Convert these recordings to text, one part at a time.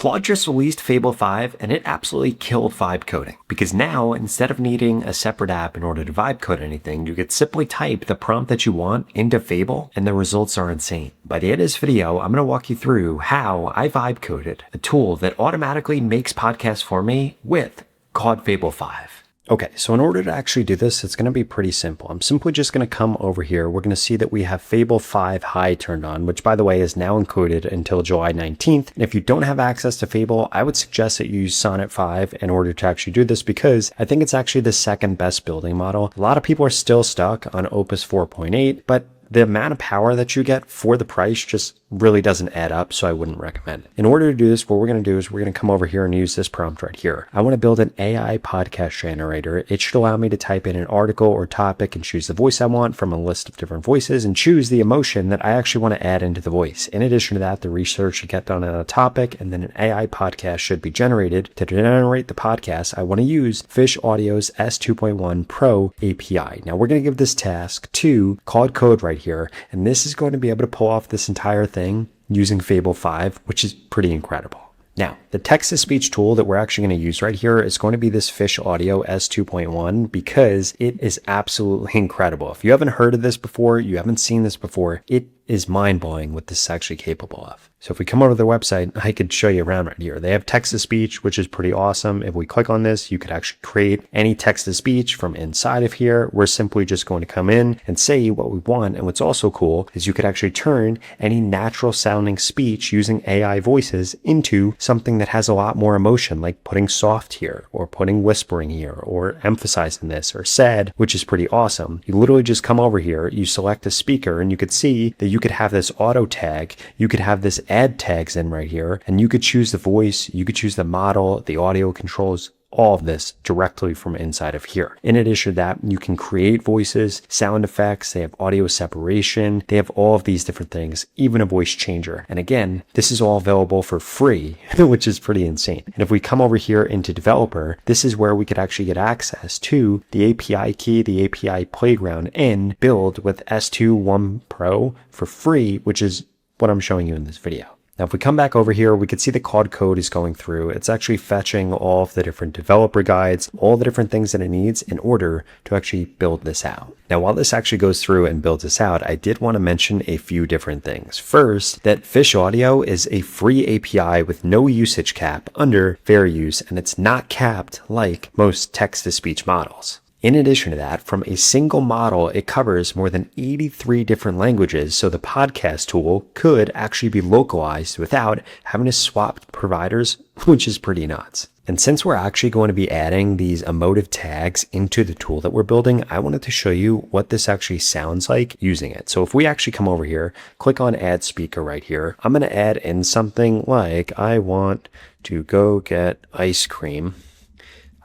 Claude just released Fable 5 and it absolutely killed vibe coding, because now instead of needing a separate app in order to vibe code anything, you could simply type the prompt that you want into Fable and the results are insane. By the end of this video, I'm going to walk you through how I vibe coded a tool that automatically makes podcasts for me with Claude Fable 5. Okay, so in order to actually do this, it's going to be pretty simple. I'm simply just going to come over here. We're going to see that we have Fable 5 High turned on, which by the way is now included until July 19th. And if you don't have access to Fable, I would suggest that you use Sonnet 5 in order to actually do this, because I think it's actually the second best building model. A lot of people are still stuck on Opus 4.8, but the amount of power that you get for the price just really doesn't add up, so I wouldn't recommend it. In order to do this, what we're going to do is we're going to come over here and use this prompt right here. I want to build an AI podcast generator. It should allow me to type in an article or topic and choose the voice I want from a list of different voices and choose the emotion that I actually want to add into the voice. In addition to that, the research should get done on a topic, and then an AI podcast should be generated. To generate the podcast, I want to use Fish Audio's S2.1 Pro API. Now we're going to give this task to Claude Code right here, and this is going to be able to pull off this entire thing using Fable 5, which is pretty incredible. Now, the text-to-speech tool that we're actually going to use right here is going to be this Fish Audio S2.1, because it is absolutely incredible. If you haven't heard of this before, you haven't seen this before, it is mind-blowing what this is actually capable of. So if we come over to their website, I could show you around right here. They have text-to-speech, which is pretty awesome. If we click on this, you could actually create any text-to-speech from inside of here. We're simply just going to come in and say what we want. And what's also cool is you could actually turn any natural sounding speech using AI voices into something that has a lot more emotion, like putting soft here, or putting whispering here, or emphasizing this, or sad, which is pretty awesome. You literally just come over here, you select a speaker, and you could see that you could have this auto tag, you could have this add tags in right here, and you could choose the voice, you could choose the model, the audio controls, all of this directly from inside of here. In addition to that, you can create voices, sound effects, they have audio separation, they have all of these different things, even a voice changer. And again, this is all available for free, which is pretty insane. And if we come over here into developer, this is where we could actually get access to the API key, the API playground, and build with S2.1 Pro for free, which is what I'm showing you in this video. Now, if we come back over here, we can see the Claude Code is going through. It's actually fetching all of the different developer guides, all the different things that it needs in order to actually build this out. Now, while this actually goes through and builds this out, I did want to mention a few different things. First, that Fish Audio is a free API with no usage cap under fair use, and it's not capped like most text-to-speech models. In addition to that, from a single model, it covers more than 83 different languages, so the podcast tool could actually be localized without having to swap providers, which is pretty nuts. And since we're actually going to be adding these emotive tags into the tool that we're building, I wanted to show you what this actually sounds like using it. So if we actually come over here, click on Add Speaker right here, I'm going to add in something like, I want to go get ice cream.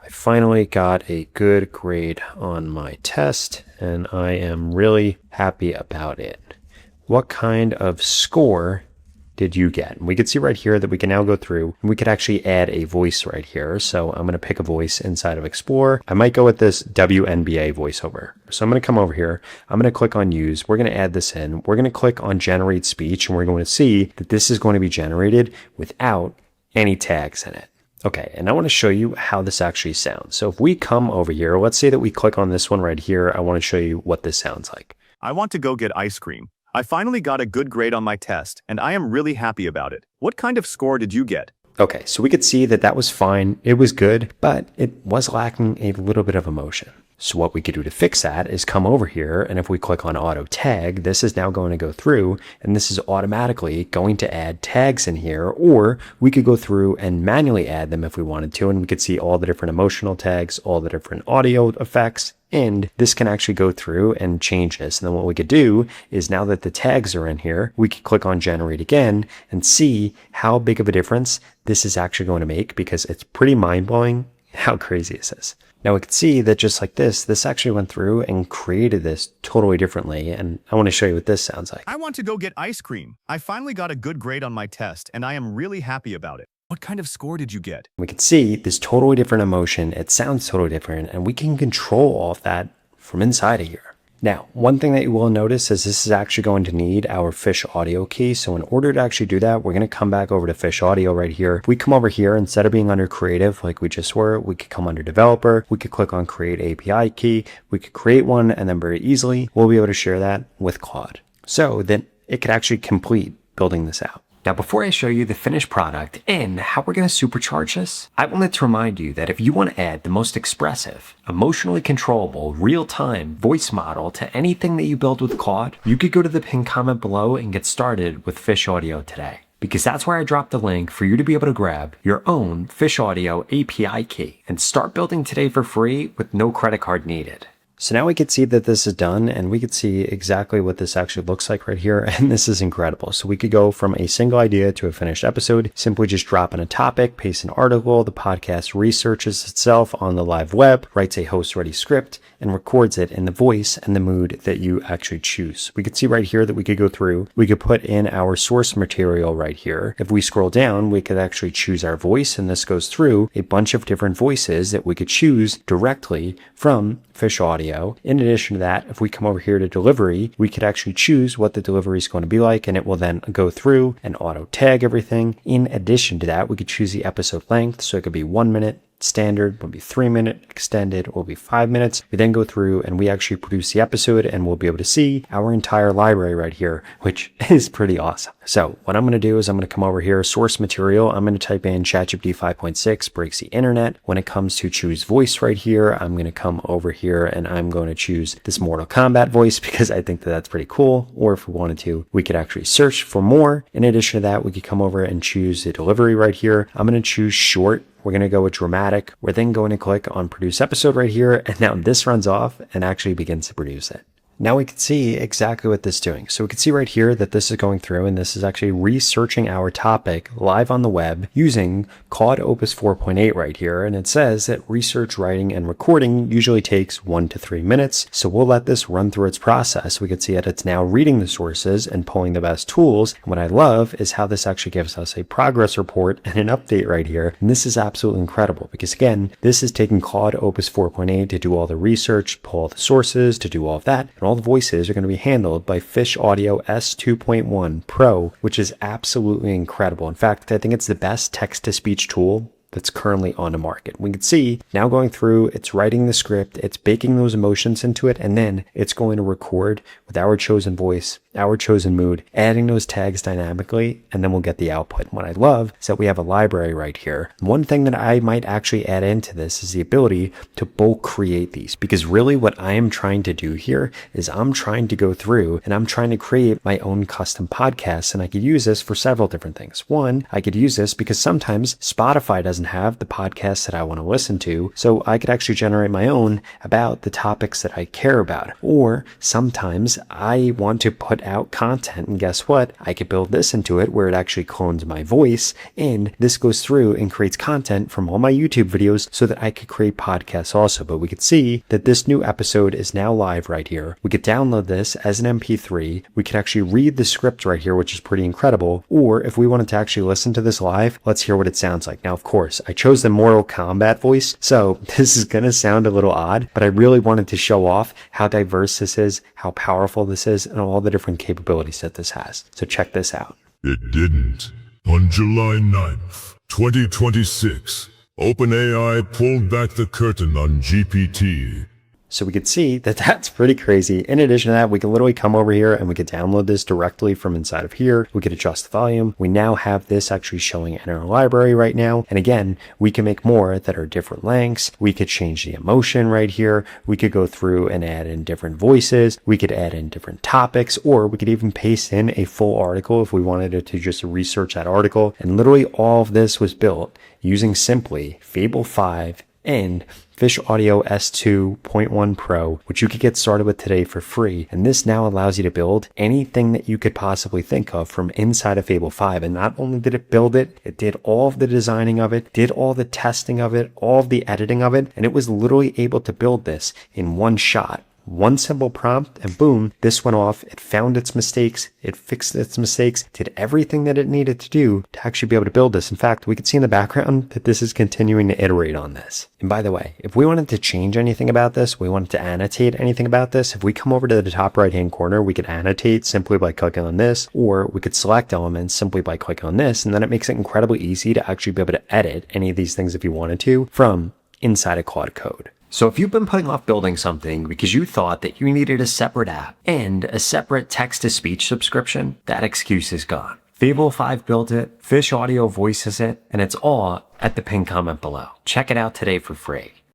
I finally got a good grade on my test, and I am really happy about it. What kind of score did you get? And we can see right here that we can now go through and we could actually add a voice right here. So I'm going to pick a voice inside of Explorer. I might go with this WNBA voiceover. So I'm going to come over here. I'm going to click on Use. We're going to add this in. We're going to click on Generate Speech, and we're going to see that this is going to be generated without any tags in it. Okay, and I want to show you how this actually sounds. So if we come over here, let's say that we click on this one right here. I want to show you what this sounds like. I want to go get ice cream. I finally got a good grade on my test, and I am really happy about it. What kind of score did you get? Okay, so we could see that that was fine. It was good, but it was lacking a little bit of emotion. So what we could do to fix that is come over here, and if we click on auto tag, this is now going to go through, and this is automatically going to add tags in here, or we could go through and manually add them if we wanted to, and we could see all the different emotional tags, all the different audio effects, and this can actually go through and change this. And then what we could do is, now that the tags are in here, we could click on generate again and see how big of a difference this is actually going to make, because it's pretty mind-blowing how crazy this is. Now we can see that just like this actually went through and created this totally differently. And I want to show you what this sounds like. I want to go get ice cream. I finally got a good grade on my test, and I am really happy about it. What kind of score did you get? We can see this totally different emotion. It sounds totally different, and we can control all of that from inside of here. Now, one thing that you will notice is this is actually going to need our Fish Audio key. So in order to actually do that, we're going to come back over to Fish Audio right here. If we come over here, instead of being under Creative like we just were, we could come under Developer. We could click on Create API Key. We could create one, and then very easily, we'll be able to share that with Claude. So then it could actually complete building this out. Now, before I show you the finished product and how we're going to supercharge this, I wanted to remind you that if you want to add the most expressive, emotionally controllable, real-time voice model to anything that you build with Claude, you could go to the pinned comment below and get started with Fish Audio today. Because that's where I dropped the link for you to be able to grab your own Fish Audio API key and start building today for free with no credit card needed. So now we can see that this is done, and we could see exactly what this actually looks like right here. And this is incredible. So we could go from a single idea to a finished episode, simply just drop in a topic, paste an article. The podcast researches itself on the live web, writes a host ready script, and records it in the voice and the mood that you actually choose. We could see right here that we could go through, we could put in our source material right here. If we scroll down, we could actually choose our voice, and this goes through a bunch of different voices that we could choose directly from Fish Audio. In addition to that, if we come over here to delivery, we could actually choose what the delivery is going to be like, and it will then go through and auto tag everything. In addition to that, we could choose the episode length. So it could be 1 minute, standard will be 3 minute, extended will be 5 minutes. We then go through and we actually produce the episode, and we'll be able to see our entire library right here, which is pretty awesome. So what I'm going to do is I'm going to come over here, source material. I'm going to type in ChatGPT 5.6 breaks the internet. When it comes to choose voice right here, I'm going to come over here and I'm going to choose this Mortal Kombat voice because I think that that's pretty cool. Or if we wanted to, we could actually search for more. In addition to that, we could come over and choose the delivery right here. I'm going to choose short. We're going to go with dramatic. We're then going to click on produce episode right here. And now this runs off and actually begins to produce it. Now we can see exactly what this is doing. So we can see right here that this is going through, and this is actually researching our topic live on the web using Claude Opus 4.8 right here. And it says that research, writing, and recording usually takes 1 to 3 minutes. So we'll let this run through its process. We can see that it's now reading the sources and pulling the best tools. And what I love is how this actually gives us a progress report and an update right here. And this is absolutely incredible because again, this is taking Claude Opus 4.8 to do all the research, pull all the sources, to do all of that. And all the voices are going to be handled by Fish Audio S2.1 Pro, which is absolutely incredible. In fact, I think it's the best text-to-speech tool that's currently on the market. We can see now going through, it's writing the script, it's baking those emotions into it, and then it's going to record with our chosen voice, our chosen mood, adding those tags dynamically, and then we'll get the output. And what I love is that we have a library right here. One thing that I might actually add into this is the ability to bulk create these, because really what I am trying to do here is I'm trying to go through and I'm trying to create my own custom podcasts, and I could use this for several different things. One, I could use this because sometimes Spotify doesn't have the podcasts that I want to listen to, so I could actually generate my own about the topics that I care about. Or sometimes I want to put out content, and guess what? I could build this into it where it actually clones my voice, and this goes through and creates content from all my YouTube videos so that I could create podcasts also. But we could see that this new episode is now live right here. We could download this as an MP3. We could actually read the script right here, which is pretty incredible. Or if we wanted to actually listen to this live, let's hear what it sounds like. Now, of course, I chose the Mortal Kombat voice, so this is going to sound a little odd, but I really wanted to show off how diverse this is, how powerful this is, and all the different capabilities that this has. So check this out. It didn't. On July 9th, 2026, OpenAI pulled back the curtain on GPT. So we could see that that's pretty crazy. In addition to that, we can literally come over here and we could download this directly from inside of here. We could adjust the volume. We now have this actually showing in our library right now. And again, we can make more that are different lengths. We could change the emotion right here. We could go through and add in different voices. We could add in different topics, or we could even paste in a full article if we wanted it to just research that article. And literally all of this was built using simply Fable 5 and Fish Audio S2.1 Pro, which you could get started with today for free. And this now allows you to build anything that you could possibly think of from inside of Fable 5. And not only did it build it, it did all of the designing of it, did all the testing of it, all of the editing of it, and it was literally able to build this in one shot one simple prompt, and boom, this went off. It found its mistakes, it fixed its mistakes, did everything that it needed to do to actually be able to build this. In fact, we could see in the background that this is continuing to iterate on this. And by the way, if we wanted to change anything about this, we wanted to annotate anything about this, if we come over to the top right hand corner, we could annotate simply by clicking on this, or we could select elements simply by clicking on this, and then it makes it incredibly easy to actually be able to edit any of these things if you wanted to from inside of Claude Code. So if you've been putting off building something because you thought that you needed a separate app and a separate text-to-speech subscription, that excuse is gone. Fable 5 built it, Fish Audio voices it, and it's all at the pinned comment below. Check it out today for free.